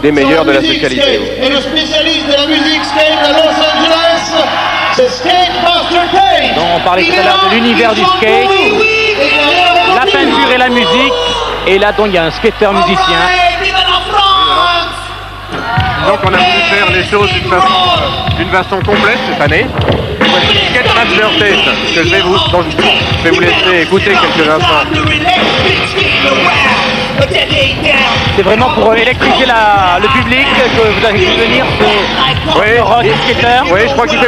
des meilleurs de la spécialité. Et le spécialiste de la musique skate à Los Angeles, c'est Skate Master Tate. Donc on parlait tout à l'heure de l'univers du skate, la peinture et la musique, et là donc il y a un skateur musicien. Donc on a voulu faire les choses d'une façon complète cette année. Voici Skate Master Tate, que je vais vous laisser écouter quelques instants. C'est vraiment pour électrifier le public que vous avez vu venir ce rock skater. Oui, je crois qu'il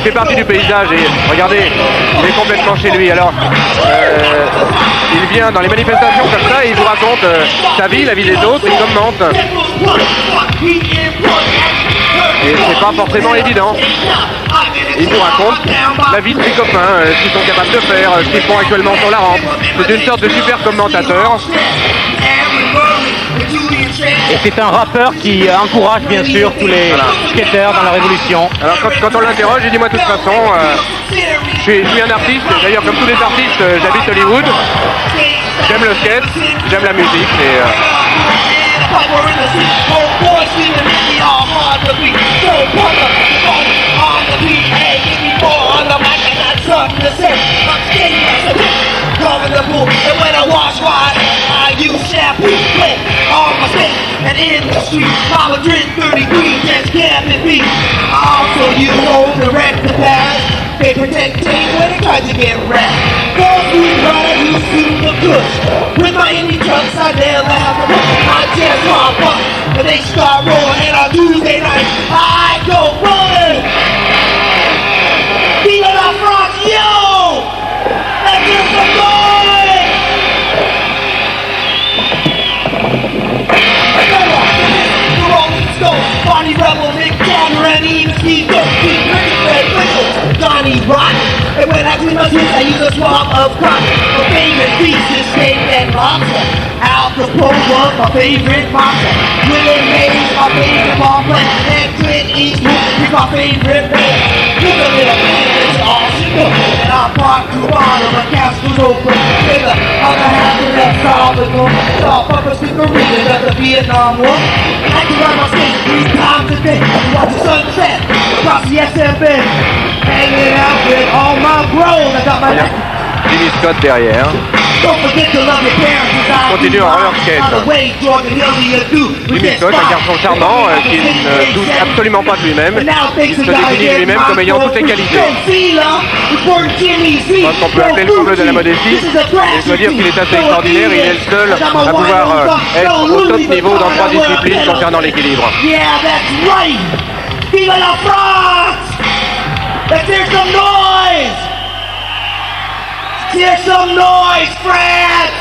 fait partie du paysage et regardez, il est complètement chez lui. Alors, il vient dans les manifestations comme ça et il vous raconte sa vie, la vie des autres, il commente. Et c'est pas forcément évident. Il nous raconte la vie de ses copains, ce qu'ils sont capables de faire, ce qu'ils font actuellement sur la rampe. C'est une sorte de super commentateur. Et c'est un rappeur qui encourage bien sûr tous les skateurs dans la révolution. Alors quand on l'interroge, il dit moi de toute façon, je suis un artiste, d'ailleurs comme tous les artistes, j'habite Hollywood, j'aime le skate, j'aime la musique et and in the street, Mama drink 30 degrees, that's cabin beat. Also, you know the wreck the past. They protect team when they try to get wrecked. Those who ride who super good. With my indie trucks, I never have to look. My chest pop up, but they start rolling. And on Tuesday night, I go rolling. Viva la France, yo! Let's get some noise! Bonnie Rebel, Mick Jagger, and even Steve Aoki, Red Whistle, Johnny Rotten. And when I clean my teeth, I use a swab of cotton. My favorite piece is steak and lobster. Al Capone was my favorite boxer. Willie Mays, my favorite ball player. And Clint Eastwood is my favorite band. Look a little man, it's all she knows. And I parked to the bottom, my caps was open. In the other half of that Salvador. Saw Papa Speakerina at the Vietnam War. I can ride my skate 3 times a day. Watch the sunset across the SFN. Hanging out with all my bros. I got my Jimmy Scott derrière. Continue en roller skate. Jimmy Scott, un garçon charmant qui ne doute absolument pas de lui-même. Il se définit lui-même comme ayant toutes les qualités. Je pense qu'on peut appeler le comble de la modestie. Et je dois dire qu'il est assez extraordinaire. Il est le seul à pouvoir être au top niveau dans 3 disciplines concernant l'équilibre. Vive la France! Let's hear some noise! Hear some noise, France!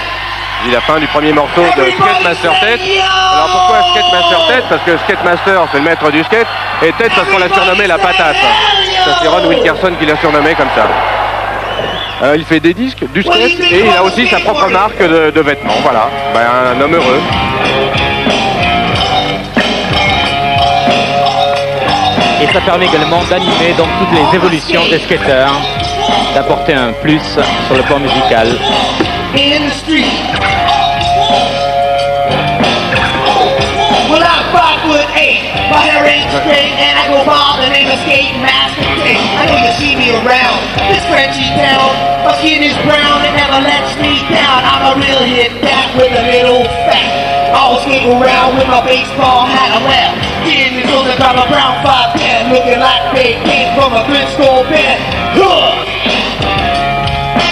C'est la fin du premier morceau de Skate Master Tate. Alors pourquoi Skate Master Tate? Parce que Skate Master c'est le maître du skate et Tate parce qu'on l'a surnommé la patate. Ça c'est Ron Wilkerson qui l'a surnommé comme ça. Il fait des disques, du skate et il a aussi sa propre marque de vêtements. Voilà, un homme heureux. Et ça permet également d'animer donc toutes les évolutions des skateurs, d'apporter un plus sur le plan musical. In the street. Well, I'm 5'8", my hair ain't straight, and I go by the name of Skate Master Tate. I know you see me around this Frenchy town. My skin is brown, it never lets me down. I'm a real hit cat with a little fat. Always skate around with my baseball hat on well. Skin is on the top of brown 5'10", looking like they came from a good school bed.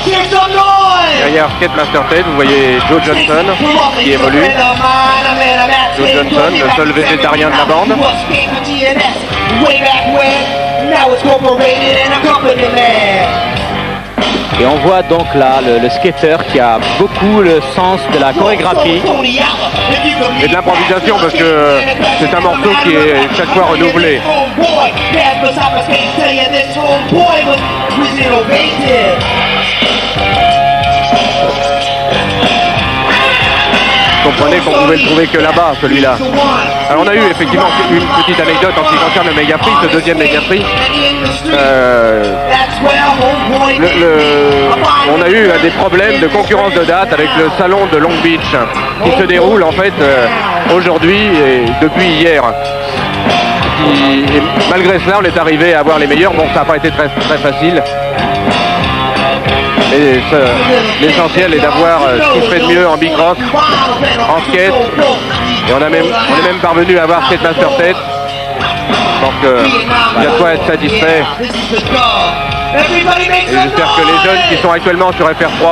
Here's some noise! Derrière Skate Master Tate, vous voyez Joe Johnson qui évolue. Joe Johnson, le seul végétarien de la bande. Et on voit donc là le skater qui a beaucoup le sens de la chorégraphie. Et de l'improvisation parce que c'est un morceau qui est chaque fois renouvelé. Vous comprenez qu'on pouvait le trouver que là-bas, celui-là. Alors on a eu effectivement une petite anecdote en ce qui concerne le Méga Prix, ce deuxième Méga Prix. On a eu des problèmes de concurrence de date avec le salon de Long Beach qui se déroule en fait aujourd'hui et depuis hier. Et malgré cela, on est arrivé à avoir les meilleurs. Bon, ça n'a pas été très facile. Mais l'essentiel est d'avoir ce qui se fait de mieux en bicross, en skate. Et on est même parvenu à avoir Skate Master tête. Donc il y a de quoi être satisfait. Et j'espère que les jeunes qui sont actuellement sur FR3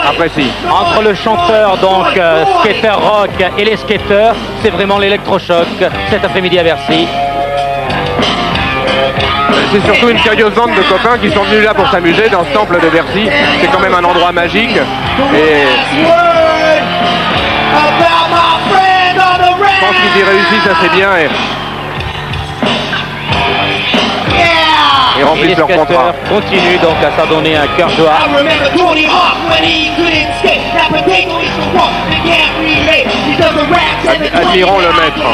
apprécient. Entre le chanteur, donc skater rock, et les skateurs, c'est vraiment l'électrochoc cet après-midi à Bercy. C'est surtout une curieuse bande de copains qui sont venus là pour s'amuser dans ce temple de Bercy. C'est quand même un endroit magique. Et je pense qu'ils y réussissent assez bien et remplissent leur contrat. Continue donc à s'adonner un cœur joie. Admirons le maître.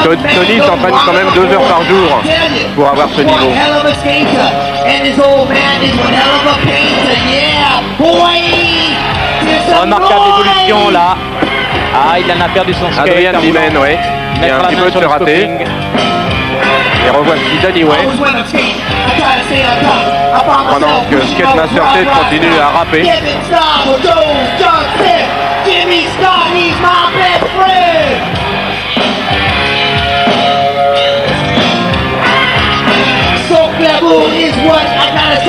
Tony s'entraîne quand même 2 heures par jour pour avoir ce niveau. Remarquable évolution là. Ah, il en a perdu son skate. Adrien Dimen, oui. Il y a un petit peu de se rater. Et revoici Danny Way. Pendant que Skate Master Tête continue à rapper. Is what I gotta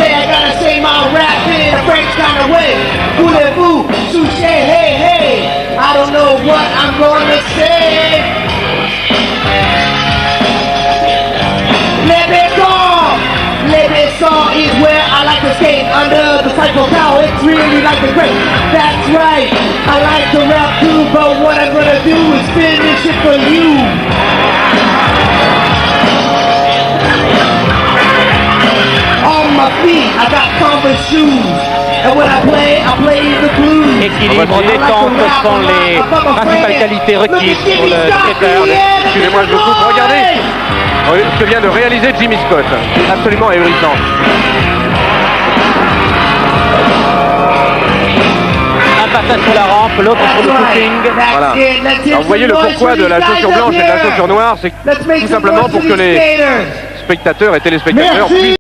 say my rap in a French kind of way. Voulez-vous, touche, hey, hey. I don't know what I'm gonna say. Les Besson is where I like to skate under the cycle power. It's really like the great. That's right. I like to rap too, but what I'm gonna do is finish it for you. My feet, I got Converse shoes, and when I play the blues. Équilibre, détente sont les principales qualités requises pour le skater. Excusez-moi, je vous coupe. Regardez ce que vient de réaliser Jimmy Scott. Absolument ahurissant. Un passage sur la rampe, l'autre sur le footing. Voilà. Alors vous voyez le pourquoi de la chaussure blanche et de la chaussure noire, c'est tout simplement pour que les spectateurs et téléspectateurs puissent